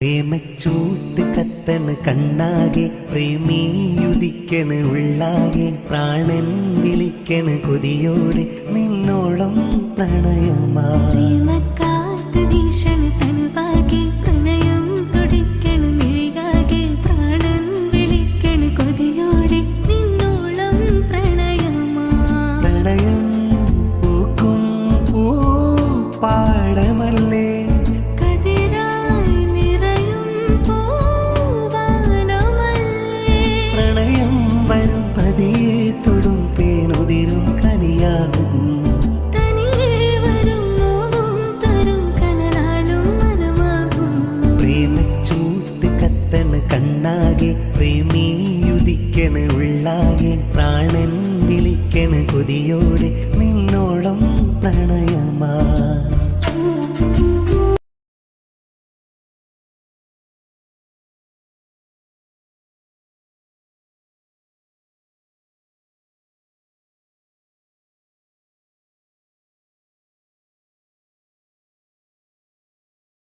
പ്രേമച്ചൂട്ട് കത്തണ് കണ്ണാകെ പ്രേമിയുദിക്കണ് ഉള്ളാകെ പ്രാണൻ വിളിക്കണ് കൊതിയോടെ നിന്നോളം പ്രണയമാ പ്രേമക്കാറ്റ് വീശണ് തനുവാകെ പ്രണയം തുടിക്കണ് മിഴിയാകെ പ്രാണൻ വിളിക്കണ് കൊതിയോടെ നിന്നോളം പ്രണയമാ പ്രണയം പൂക്കും പൂ പാടമല്ലേ പ്രണയം വരും പതിയെ തൊടും തേനുതിരും കനിയാകും പ്രേമച്ചൂട്ട് കത്തണ് കണ്ണാകെ പ്രേമിയുദിക്കണ് ഉള്ളാകെ പ്രാണൻ വിളിക്കണ് കൊതിയോടെ നിന്നോളം പ്രണയം